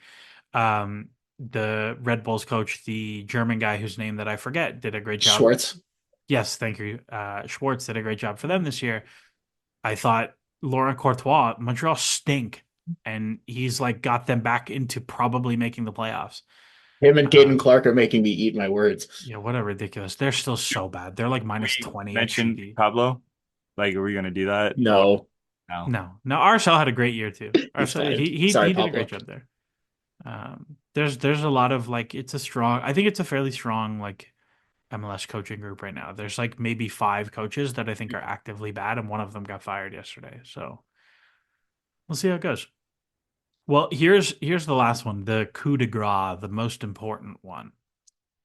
um, the Red Bulls coach, the German guy whose name that I forget, did a great job. Schwartz. Yes, thank you. Schwartz did a great job for them this year. I thought Laurent Courtois, Montreal stink, and he's like got them back into probably making the playoffs. Him and Uh, Caden Clark are making me eat my words. yeah, what a ridiculous. They're still so bad. They're like minus We 20 mentioned XGD. Pablo. Like, are we going to do that or No, no? No, RSL had a great year too. he's RSL, fired. Sorry, he did a great Pablo. job there. There's a lot of like it's a strong. I think it's a fairly strong like MLS coaching group right now. There's like maybe five coaches that I think are actively bad, and one of them got fired yesterday. So we'll see how it goes. Well, here's the last one, the coup de grace, the most important one.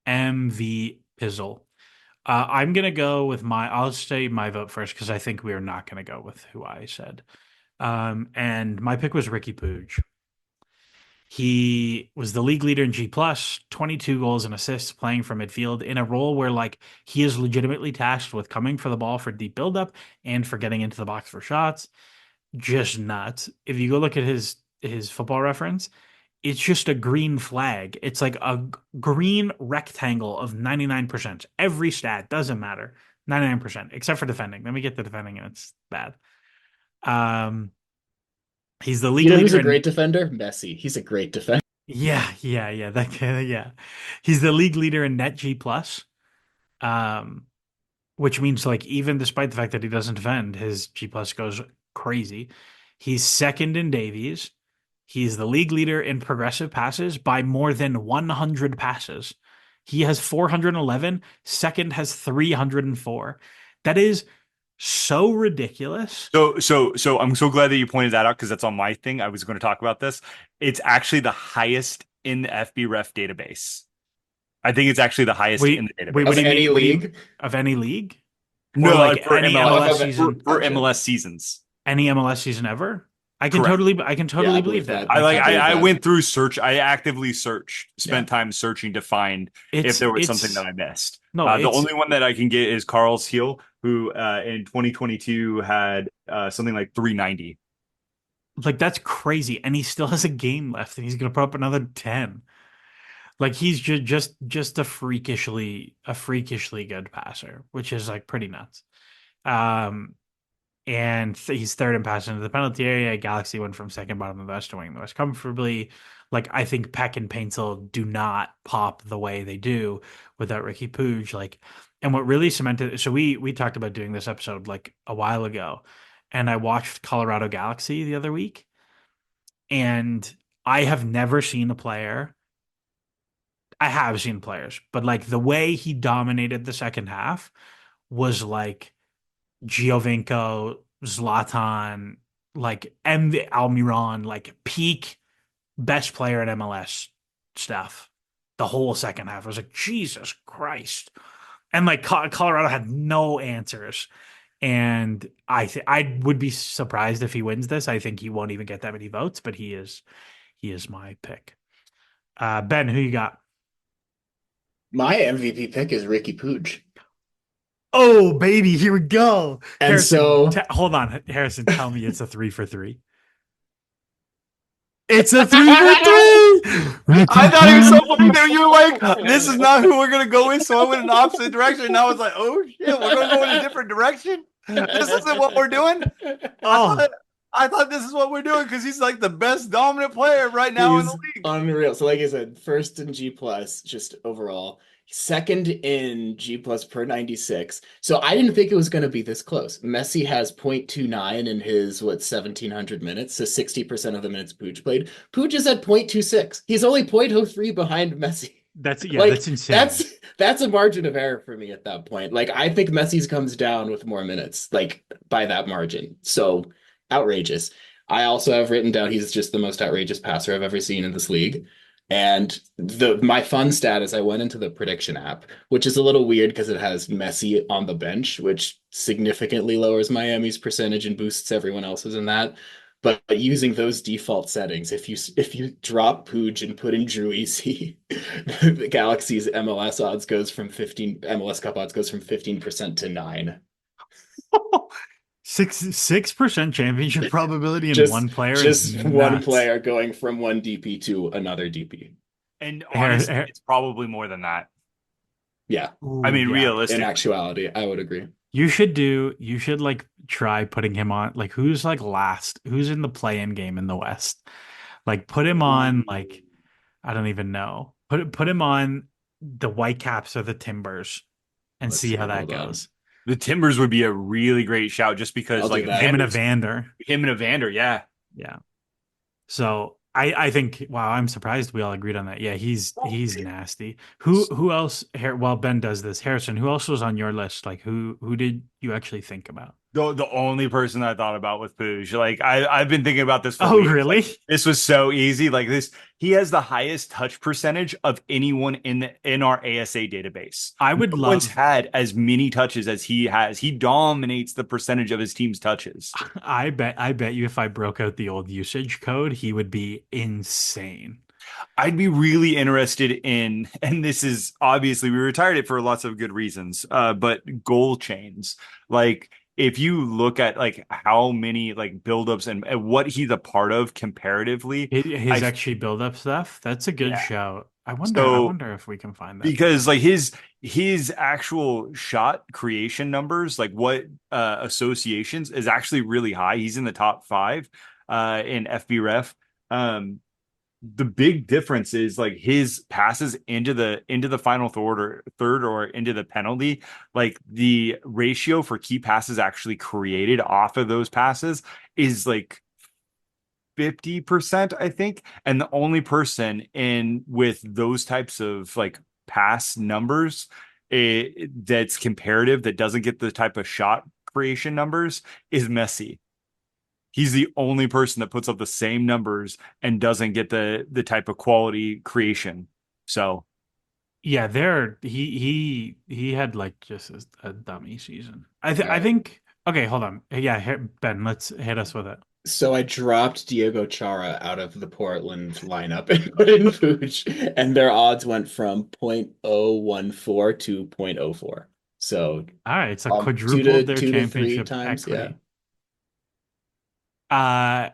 MV Pizzle. I'm gonna go with my. I'll say my vote first because I think we are not gonna go with who I said. And my pick was Ricky Pooge. He was the league leader in G plus, 22 goals and assists, playing from midfield in a role where like he is legitimately tasked with coming for the ball for deep buildup and for getting into the box for shots. Just nuts. If you go look at his football reference, it's just a green flag. It's like a green rectangle of 99%. Every stat doesn't matter. 99%, except for defending. Let me get the defending, and it's bad. Um, he's the You league know who's leader a in. great defender? Messi. He's a great defender. Yeah. That yeah. He's the league leader in net G plus. Um, which means like even despite the fact that he doesn't defend, his G plus goes crazy. He's second in Davies. He's the league leader in progressive passes by more than 100 passes. He has 411. Second has 304. That is so ridiculous. So I'm so glad that you pointed that out because that's on my thing. I was going to talk about this. It's actually the highest in the FBref database. I think it's actually the highest in the Wait, what Of do database. you any mean? What do you league. of any league or No, like for any MLS Oh, MLS of it. season? for Gotcha. MLS seasons. Any MLS season ever? Correct. I can Yeah, totally I believe believe that. that. I like I believe I that. went through search. I actively searched, Yeah. spent time searching to find if there was something It's that I missed. no, The it's only one that I can get is Carl's Heel, who in 2022 had something like 390. like that's crazy, and he still has a game left, and he's gonna put up another 10. Like he's just a freakishly good passer, which is like pretty nuts. Um, and he's third in passing into the penalty area. Galaxy went from second bottom of the West to winning the West comfortably. Like I think Peck and Paintsel do not pop the way they do without Ricky Pooge. Like, and what really cemented. So we talked about doing this episode like a while ago, and I watched Colorado Galaxy the other week, and I have never seen a player. I have seen players, but like the way he dominated the second half was like Giovinco, Zlatan, like MV Almiron, like peak best player at MLS stuff. The whole second half I was like, Jesus Christ. And like Colorado had no answers. And I would be surprised if he wins this. I think he won't even get that many votes, but he is my pick. Ben, who you got? My MVP pick is Ricky Pooge. Oh, baby, here we go. And Harrison, so hold on. Harrison, tell me it's a 3 for 3. It's a 3 for 3. I thought it was so funny that you were like, this is not who we're gonna go with, so I went in the opposite direction. And I was like, oh shit, we're gonna go in a different direction. This isn't what we're doing. I Oh, thought I thought this is what we're doing because he's like the best dominant player right now in the he's league. unreal. So, like I said, first in G plus, just overall, second in G plus per 96. So I didn't think it was going to be this close. Messi has 0.29 in his 1700 minutes, so 60% of the minutes Pooch played. Pooch is at 0.26. He's only 0.03 behind Messi. that's Like insane. that's a margin of error for me at that point. Like I think Messi's comes down with more minutes, like by that margin. So outrageous. I also have written down he's just the most outrageous passer I've ever seen in this league. And the my fun stat is I went into the prediction app, which is a little weird because it has Messi on the bench, which significantly lowers Miami's percentage and boosts everyone else's in that. But using those default settings, if you drop Pooj and put in Drew Easy, the Galaxy's MLS Cup odds goes from 15% to 9. 6% championship probability in Just one player is just one nuts. player going from one DP to another DP. And Har- honestly, Har- it's probably more than that. Yeah, I Ooh, mean, yeah. in realistically, actuality, I would agree. You should like try putting him on like who's like last, who's in the play-in game in the West. Like put him on like I don't even know. Put him on the Whitecaps or the Timbers and Let's see see. how that Hold on. goes. the Timbers would be a really great shout just because I'll do like that. Him and Evander's Evander. him and Evander, yeah. Yeah. So I think wow, I'm surprised we all agreed on that. Yeah, he's nasty. Who else here while Ben does this, Harrison, who else was on your list? Like who did you actually think about? The only person I thought about was Pooj. Like I've been thinking about this for Oh, weeks. Like really? this was so easy. Like this, he has the highest touch percentage of anyone in our ASA database. I No would one's love had as many touches as he has. He dominates the percentage of his team's touches. I bet you if I broke out the old usage code, he would be insane. I'd be really interested in, and this is obviously we retired it for lots of good reasons, but goal chains. Like if you look at like how many like buildups and what he's a part of comparatively, His I XG buildup stuff, that's a good yeah. shout. I So wonder if we can find that. because like his actual shot creation numbers, like what associations is actually really high. He's in the top five in FBref. The big difference is like his passes into the final third or into the penalty, like the ratio for key passes actually created off of those passes is like 50%, I think. And the only person in with those types of like pass numbers that's comparative that doesn't get the type of shot creation numbers is Messi. He's the only person that puts up the same numbers and doesn't get the type of quality creation. So Yeah, he had like just a dummy season. All I right. think okay, hold on. Yeah, Ben, let's hit us with it. So I dropped Diego Chara out of the Portland lineup and put in Fuchs, and their odds went from 0.014 to 0.04. So All right, so two quadrupled to their two to three championship times. Yeah. equity. Uh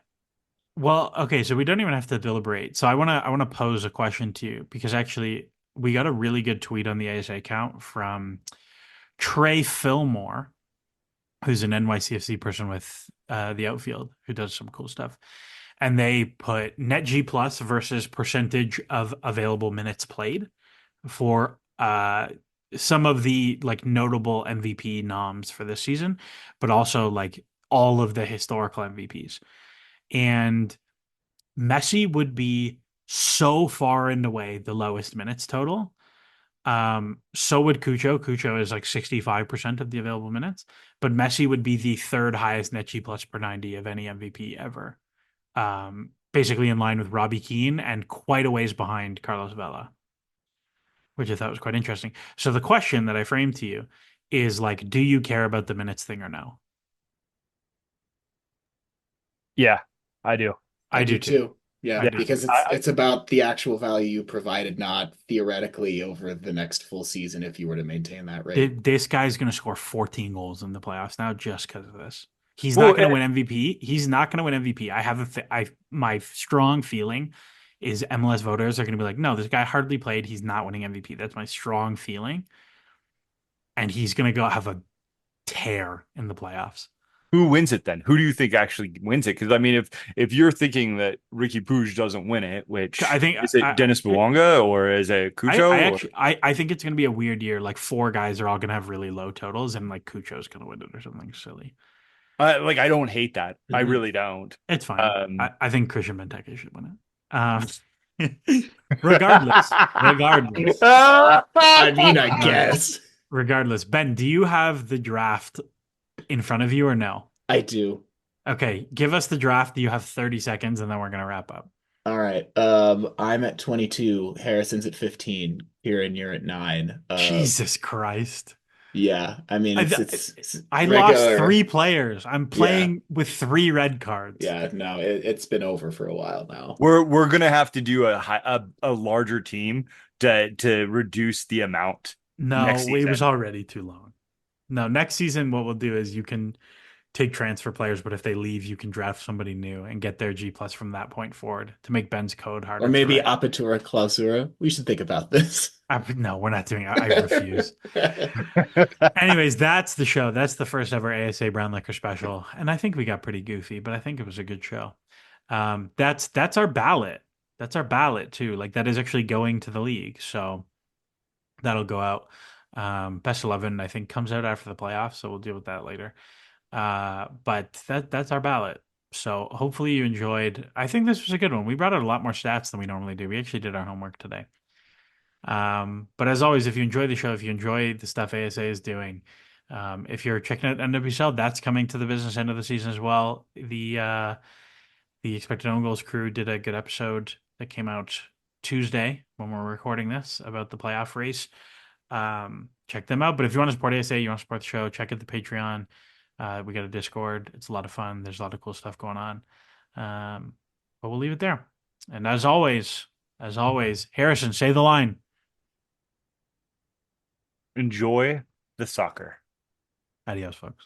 well, okay, so we don't even have to deliberate. So I wanna pose a question to you because actually we got a really good tweet on the ASA account from Trey Fillmore, who's an NYCFC person with the outfield who does some cool stuff. And they put net G plus versus percentage of available minutes played for some of the like notable MVP noms for this season, but also like all of the historical MVPs. And Messi would be so far and away the lowest minutes total. So would Cucho. Cucho is like 65% of the available minutes, but Messi would be the third highest net G plus per 90 of any MVP ever. Basically in line with Robbie Keane and quite a ways behind Carlos Vela, which I thought was quite interesting. So the question that I framed to you is like, do you care about the minutes thing or no? yeah, I do. I I do do too. too. Yeah, I Yeah. do too. because it's about the actual value you provided, not theoretically over the next full season if you were to maintain that rate. This guy's going to score 14 goals in the playoffs now just because of this. He's not Well, going to win MVP. He's not going to win MVP. I have my strong feeling is MLS voters are going to be like, no, this guy hardly played. He's not winning MVP. That's my strong feeling, and he's going to go have a tear in the playoffs. who wins it then? Who do you think actually wins it? Because I mean, if you're thinking that Ricky Puig doesn't win it, I which think is it Dennis Buonga or is it Cucho? Or I think it's going to be a weird year. Like four guys are all going to have really low totals, and like Cucho's going to win it or something silly. like I don't hate that. I Mhm. really don't. It's fine. Um, I think Christian Benteke should win it. Regardless, regardless, I mean, I regardless, guess regardless. Ben, do you have the draft in front of you or no? I do. Okay, give us the draft. You have 30 seconds, and then we're gonna wrap up. All right. I'm at 22. Harrison's at 15. Kieran, you're at 9. Jesus Christ. Yeah. I mean, I it's I lost regular. 3 players. I'm Yeah. playing with 3 red cards. Yeah. No, it's been over for a while now. We're gonna have to do a larger team to reduce the amount next No, it was season. already too long. No, next season, what we'll do is you can take transfer players, but if they leave, you can draft somebody new and get their G plus from that point forward to make Ben's code Or harder to maybe write. Apertura Clausura. We should think about this. No, we're not doing. I refuse. Anyways, that's the show. That's the first ever ASA Brown Liquor special, and I think we got pretty goofy, but I think it was a good show. That's our ballot. That's our ballot too. Like that is actually going to the league, so that'll go out. Best 11, I think, comes out after the playoffs, so we'll deal with that later. But that's our ballot. So hopefully you enjoyed. I think this was a good one. We brought out a lot more stats than we normally do. We actually did our homework today. But as always, if you enjoy the show, if you enjoy the stuff ASA is doing, if you're checking out NWSL, that's coming to the business end of the season as well. The Expected Own Goals crew did a good episode that came out Tuesday when we're recording this about the playoff race. Check them out. But if you want to support ASA, you want to support the show, check out the Patreon. We got a Discord. It's a lot of fun. There's a lot of cool stuff going on. But we'll leave it there. And as always, Harrison, say the line. Enjoy the soccer. Adios, folks.